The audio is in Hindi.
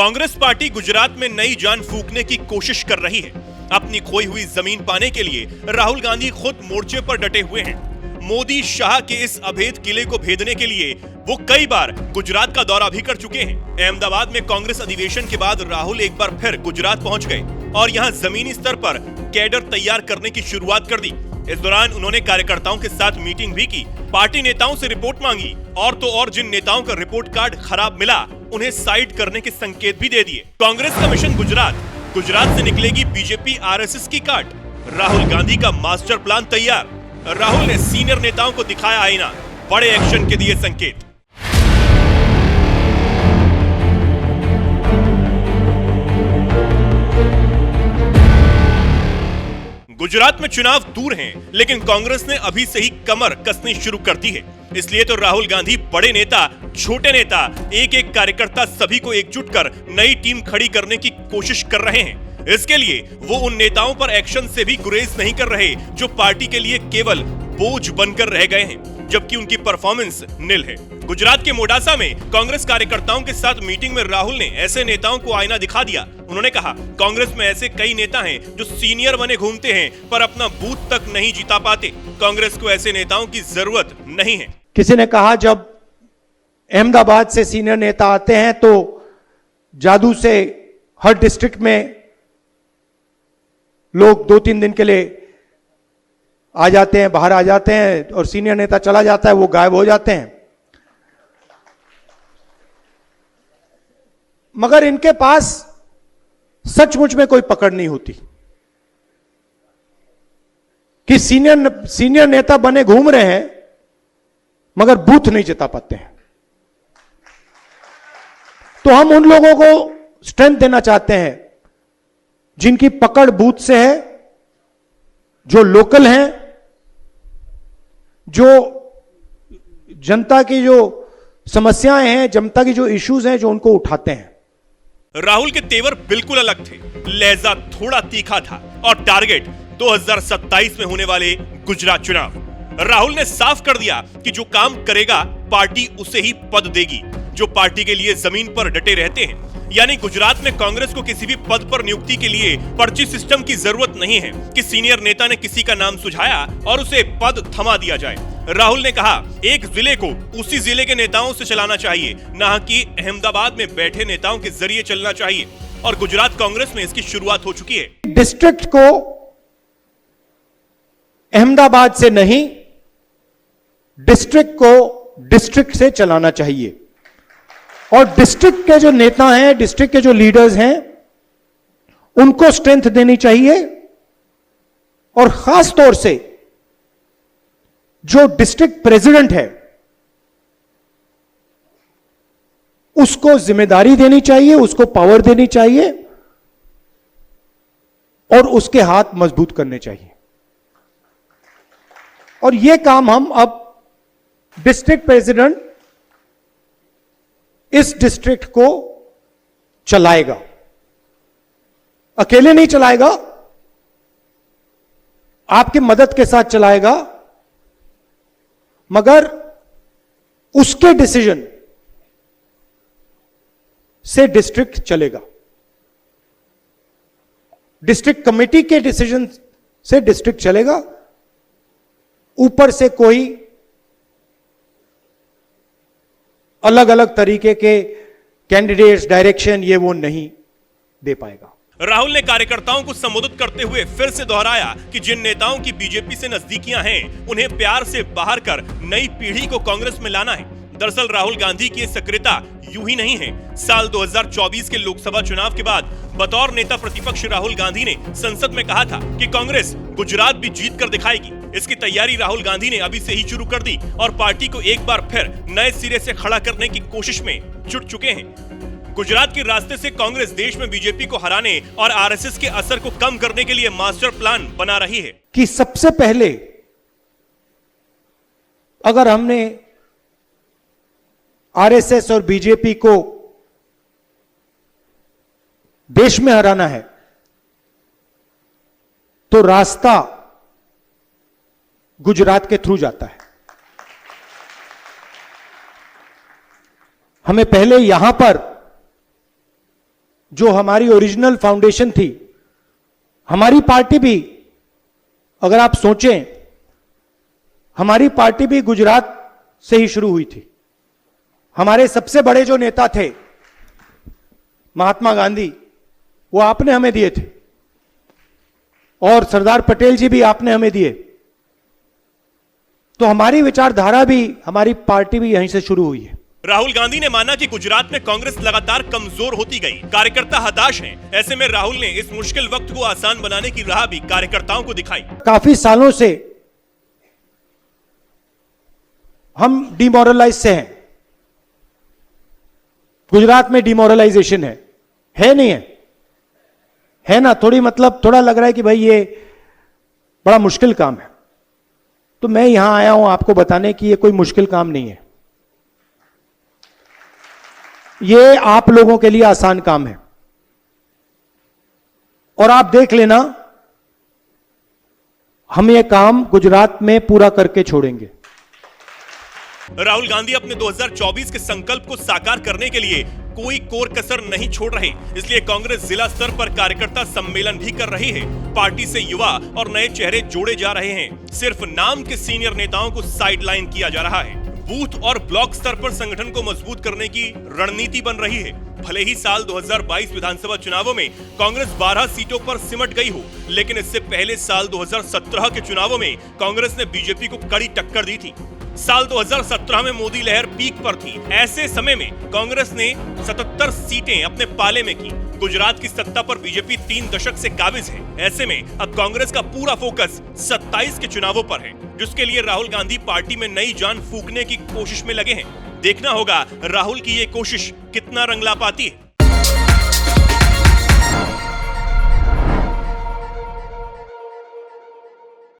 कांग्रेस पार्टी गुजरात में नई जान फूंकने की कोशिश कर रही है। अपनी खोई हुई जमीन पाने के लिए राहुल गांधी खुद मोर्चे पर डटे हुए हैं। मोदी शाह के इस अभेद किले को भेदने के लिए वो कई बार गुजरात का दौरा भी कर चुके हैं। अहमदाबाद में कांग्रेस अधिवेशन के बाद राहुल एक बार फिर गुजरात पहुंच गए और यहां जमीनी स्तर पर कैडर तैयार करने की शुरुआत कर दी। इस दौरान उन्होंने कार्यकर्ताओं के साथ मीटिंग भी की, पार्टी नेताओं से रिपोर्ट मांगी और तो और जिन नेताओं का रिपोर्ट कार्ड खराब मिला उन्हें साइड करने के संकेत भी दे दिए। कांग्रेस का मिशन गुजरात से निकलेगी बीजेपी आरएसएस की काट। राहुल गांधी का मास्टर प्लान तैयार। राहुल ने सीनियर नेताओं को दिखाया आईना, बड़े एक्शन के दिए संकेत। गुजरात में चुनाव दूर हैं, लेकिन कांग्रेस ने अभी से ही कमर कसनी शुरू कर दी है। इसलिए तो राहुल गांधी बड़े नेता, छोटे नेता, एक एक कार्यकर्ता सभी को एकजुट कर नई टीम खड़ी करने की कोशिश कर रहे हैं। इसके लिए वो उन नेताओं पर एक्शन से भी गुरेज नहीं कर रहे जो पार्टी के लिए केवल बोझ बनकर रह गए हैं, जबकि उनकी परफॉर्मेंस निल है। गुजरात के मोडासा में कांग्रेस कार्यकर्ताओं के साथ मीटिंग में राहुल ने ऐसे नेताओं को आईना दिखा दिया। उन्होंने कहा, कांग्रेस में ऐसे कई नेता हैं जो सीनियर बने घूमते हैं पर अपना बूथ तक नहीं जिता पाते। कांग्रेस को ऐसे नेताओं की जरूरत नहीं है। किसी ने कहा जब अहमदाबाद से सीनियर नेता आते हैं तो जादू से हर डिस्ट्रिक्ट में लोग 2-3 दिन के लिए आ जाते हैं, बाहर आ जाते हैं और सीनियर नेता चला जाता है, वो गायब हो जाते हैं। मगर इनके पास सचमुच में कोई पकड़ नहीं होती कि सीनियर नेता बने घूम रहे हैं मगर बूथ नहीं जिता पाते हैं। तो हम उन लोगों को स्ट्रेंथ देना चाहते हैं जिनकी पकड़ बूथ से है, जो लोकल हैं, जो जनता की जो समस्याएं हैं, जनता की जो इश्यूज हैं, जो उनको उठाते हैं। राहुल के तेवर बिल्कुल अलग थे, लहजा थोड़ा तीखा था और टारगेट 2027 में होने वाले गुजरात चुनाव। राहुल ने साफ कर दिया कि जो काम करेगा पार्टी उसे ही पद देगी। जो पार्टी के लिए जमीन पर डटे रहते हैं, यानी गुजरात में कांग्रेस को किसी भी पद पर नियुक्ति के लिए पर्ची सिस्टम की जरूरत नहीं है कि सीनियर नेता ने किसी का नाम सुझाया और उसे पद थमा दिया जाए। राहुल ने कहा, एक जिले को उसी जिले के नेताओं से चलाना चाहिए, न कि अहमदाबाद में बैठे नेताओं के जरिए चलना चाहिए। और गुजरात कांग्रेस में इसकी शुरुआत हो चुकी है। डिस्ट्रिक्ट को अहमदाबाद से नहीं, डिस्ट्रिक्ट को डिस्ट्रिक्ट से चलाना चाहिए। और डिस्ट्रिक्ट के जो नेता हैं, डिस्ट्रिक्ट के जो लीडर्स हैं, उनको स्ट्रेंथ देनी चाहिए। और खास तौर से जो डिस्ट्रिक्ट प्रेसिडेंट है उसको जिम्मेदारी देनी चाहिए, उसको पावर देनी चाहिए और उसके हाथ मजबूत करने चाहिए। और यह काम हम अब डिस्ट्रिक्ट प्रेसिडेंट इस डिस्ट्रिक्ट को चलाएगा, अकेले नहीं चलाएगा, आपकी मदद के साथ चलाएगा, मगर उसके डिसीजन से डिस्ट्रिक्ट चलेगा। डिस्ट्रिक्ट कमेटी के डिसीजन से डिस्ट्रिक्ट चलेगा। ऊपर से कोई अलग अलग तरीके के कैंडिडेट्स, डायरेक्शन, ये वो नहीं दे पाएगा। राहुल ने कार्यकर्ताओं को संबोधित करते हुए फिर से दोहराया कि जिन नेताओं की बीजेपी से नजदीकियां हैं, उन्हें प्यार से बाहर कर नई पीढ़ी को कांग्रेस में लाना है। दरअसल राहुल गांधी की सक्रियता यूं ही नहीं है। साल 2024 के लोकसभा चुनाव के बाद बतौर नेता प्रतिपक्ष राहुल गांधी ने संसद में कहा था कि कांग्रेस गुजरात भी जीत कर दिखाएगी। इसकी तैयारी राहुल गांधी ने अभी से ही शुरू कर दी और पार्टी को एक बार फिर नए सिरे से खड़ा करने की कोशिश में जुट चुके हैं। गुजरात के रास्ते से कांग्रेस देश में बीजेपी को हराने और आरएसएस के असर को कम करने के लिए मास्टर प्लान बना रही है। कि सबसे पहले अगर हमने आरएसएस और बीजेपी को देश में हराना है तो रास्ता गुजरात के थ्रू जाता है। हमें पहले यहां पर जो हमारी ओरिजिनल फाउंडेशन थी, हमारी पार्टी भी, अगर आप सोचें, हमारी पार्टी भी गुजरात से ही शुरू हुई थी। हमारे सबसे बड़े जो नेता थे महात्मा गांधी, वो आपने हमें दिए थे, और सरदार पटेल जी भी आपने हमें दिए। तो हमारी विचारधारा भी, हमारी पार्टी भी यहीं से शुरू हुई है। राहुल गांधी ने माना कि गुजरात में कांग्रेस लगातार कमजोर होती गई, कार्यकर्ता हताश हैं। ऐसे में राहुल ने इस मुश्किल वक्त को आसान बनाने की राह भी कार्यकर्ताओं को दिखाई। काफी सालों से हम डिमोरलाइज से हैं। गुजरात में डिमोरलाइजेशन है नहीं है ना? थोड़ी, मतलब थोड़ा लग रहा है कि भाई ये बड़ा मुश्किल काम है। तो मैं यहां आया हूं आपको बताने कि ये कोई मुश्किल काम नहीं है, ये आप लोगों के लिए आसान काम है। और आप देख लेना, हम ये काम गुजरात में पूरा करके छोड़ेंगे। राहुल गांधी अपने 2024 के संकल्प को साकार करने के लिए कोई कोर कसर नहीं छोड़ रहे, इसलिए कांग्रेस जिला स्तर पर कार्यकर्ता सम्मेलन भी कर रही है। पार्टी से युवा और नए चेहरे जोड़े जा रहे हैं। सिर्फ नाम के सीनियर नेताओं को साइडलाइन किया जा रहा है। बूथ और ब्लॉक स्तर पर संगठन को मजबूत करने की रणनीति बन रही है। भले ही साल 2022 विधानसभा चुनावों में कांग्रेस 12 सीटों पर सिमट गई हो, लेकिन इससे पहले साल 2017 के चुनावों में कांग्रेस ने बीजेपी को कड़ी टक्कर दी थी। साल 2017 में मोदी लहर पीक पर थी। ऐसे समय में कांग्रेस ने 77 सीटें अपने पाले में की। गुजरात की सत्ता पर बीजेपी 3 दशक से काबिज है। ऐसे में अब कांग्रेस का पूरा फोकस 27 के चुनावों पर है, जिसके लिए राहुल गांधी पार्टी में नई जान फूंकने की कोशिश में लगे हैं। देखना होगा राहुल की ये कोशिश कितना रंग ला पाती है।